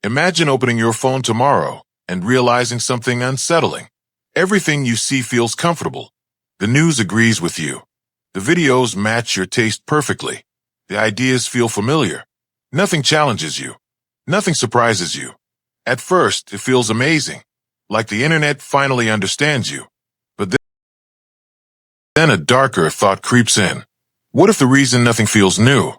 Imagine opening your phone tomorrow and realizing something unsettling. Everything you see feels comfortable. The news agrees with you. The videos match your taste perfectly. The ideas feel familiar. Nothing challenges you. Nothing surprises you. At first, it feels amazing, like the internet finally understands you. But then a darker thought creeps in. What if the reason nothing feels new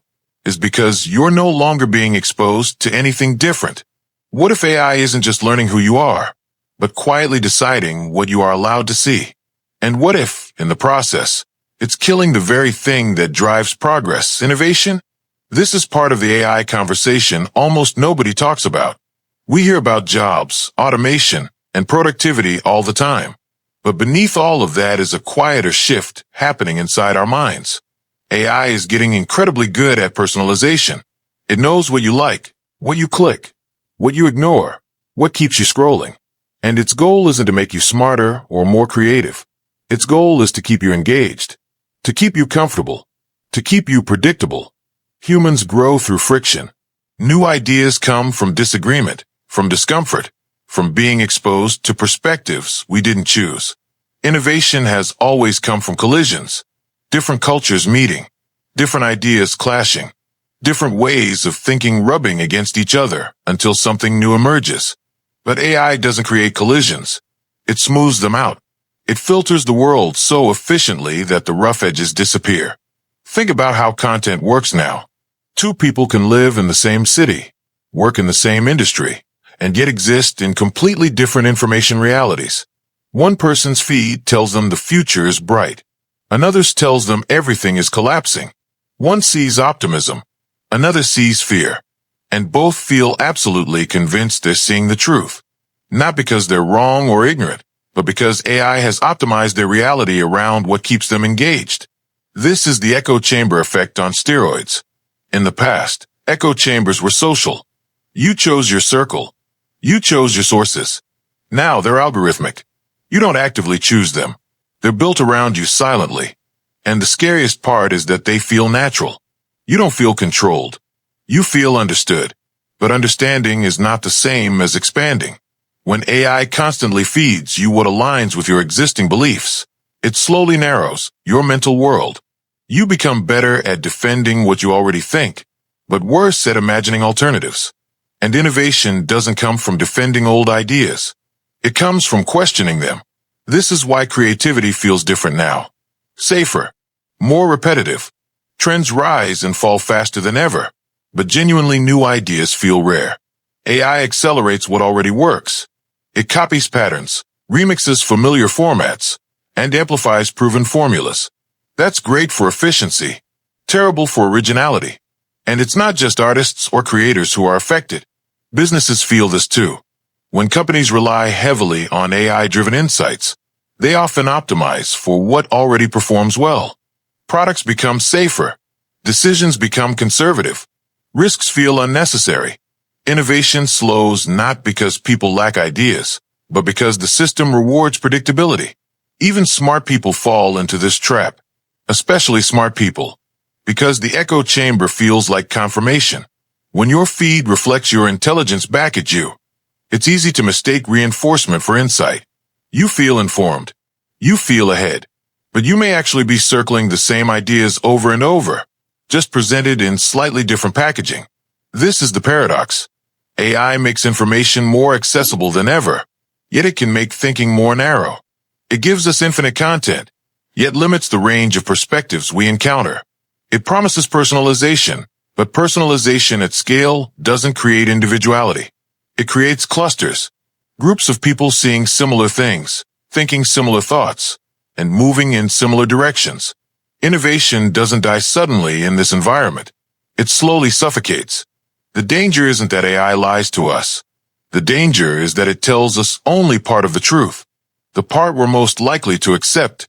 is because you're no longer being exposed to anything different? What if AI isn't just learning who you are, but quietly deciding what you are allowed to see? And what if, in the process, it's killing the very thing that drives progress, innovation? This is part of the AI conversation almost nobody talks about. We hear about jobs, automation, and productivity all the time. But beneath all of that is a quieter shift happening inside our minds. AI is getting incredibly good at personalization. It knows what you like, what you click, what you ignore, what keeps you scrolling. And its goal isn't to make you smarter or more creative. Its goal is to keep you engaged, to keep you comfortable, to keep you predictable. Humans grow through friction. New ideas come from disagreement, from discomfort, from being exposed to perspectives we didn't choose. Innovation has always come from collisions, different cultures meeting, different ideas clashing, different ways of thinking rubbing against each other until something new emerges. But AI doesn't create collisions. It smooths them out. It filters the world so efficiently that the rough edges disappear. Think about how content works now. Two people can live in the same city, work in the same industry, and yet exist in completely different information realities. One person's feed tells them the future is bright. Another's tells them everything is collapsing. One sees optimism. Another sees fear. And both feel absolutely convinced they're seeing the truth. Not because they're wrong or ignorant, but because AI has optimized their reality around what keeps them engaged. This is the echo chamber effect on steroids. In the past, echo chambers were social. You chose your circle. You chose your sources. Now they're algorithmic. You don't actively choose them. They're built around you silently. And the scariest part is that they feel natural. You don't feel controlled. You feel understood. But understanding is not the same as expanding. When AI constantly feeds you what aligns with your existing beliefs, it slowly narrows your mental world. You become better at defending what you already think, but worse at imagining alternatives. And innovation doesn't come from defending old ideas. It comes from questioning them. This is why creativity feels different now. Safer, more repetitive. Trends rise and fall faster than ever, but genuinely new ideas feel rare. AI accelerates what already works. It copies patterns, remixes familiar formats, and amplifies proven formulas. That's great for efficiency, terrible for originality. And it's not just artists or creators who are affected. Businesses feel this too. When companies rely heavily on AI-driven insights, they often optimize for what already performs well. Products become safer. Decisions become conservative. Risks feel unnecessary. Innovation slows not because people lack ideas, but because the system rewards predictability. Even smart people fall into this trap, especially smart people, because the echo chamber feels like confirmation. When your feed reflects your intelligence back at you, it's easy to mistake reinforcement for insight. You feel informed. You feel ahead. But you may actually be circling the same ideas over and over, just presented in slightly different packaging. This is the paradox. AI makes information more accessible than ever, yet it can make thinking more narrow. It gives us infinite content, yet limits the range of perspectives we encounter. It promises personalization, but personalization at scale doesn't create individuality. It creates clusters, groups of people seeing similar things, thinking similar thoughts, and moving in similar directions. Innovation doesn't die suddenly in this environment. It slowly suffocates. The danger isn't that AI lies to us. The danger is that it tells us only part of the truth, the part we're most likely to accept.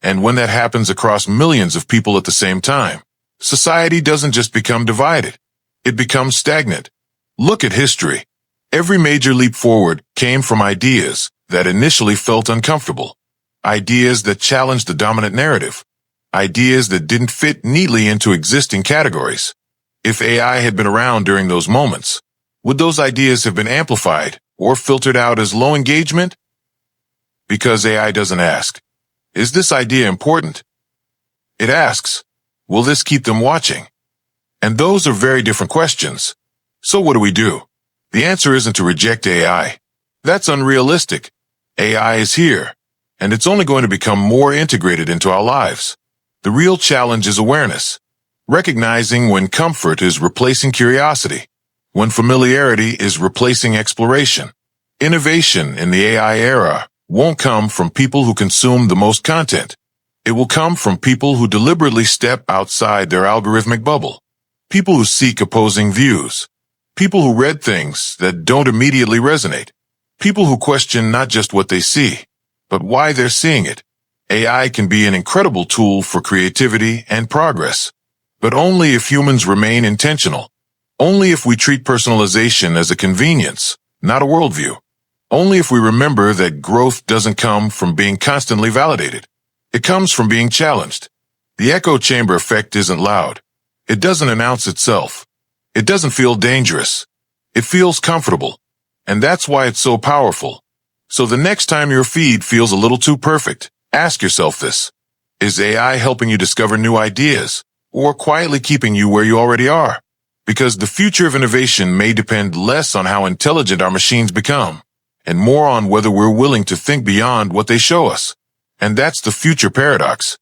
And when that happens across millions of people at the same time, society doesn't just become divided. It becomes stagnant. Look at history. Every major leap forward came from ideas that initially felt uncomfortable. Ideas that challenged the dominant narrative. Ideas that didn't fit neatly into existing categories. If AI had been around during those moments, Would those ideas have been amplified or filtered out as low engagement? Because AI doesn't ask, is this idea important? It asks, will this keep them watching? And those are very different questions. So what do? The answer isn't to reject AI. That's unrealistic. AI is here, and it's only going to become more integrated into our lives. The real challenge is awareness, recognizing when comfort is replacing curiosity, when familiarity is replacing exploration. Innovation in the AI era won't come from people who consume the most content. It will come from people who deliberately step outside their algorithmic bubble, people who seek opposing views, people who read things that don't immediately resonate, people who question not just what they see, but why they're seeing it. AI can be an incredible tool for creativity and progress, but only if humans remain intentional. Only if we treat personalization as a convenience, not a worldview. Only if we remember that growth doesn't come from being constantly validated. It comes from being challenged. The echo chamber effect isn't loud. It doesn't announce itself. It doesn't feel dangerous. It feels comfortable. And that's why it's so powerful. So the next time your feed feels a little too perfect, ask yourself this. Is AI helping you discover new ideas, or quietly keeping you where you already are? Because the future of innovation may depend less on how intelligent our machines become, and more on whether we're willing to think beyond what they show us. And that's the future paradox.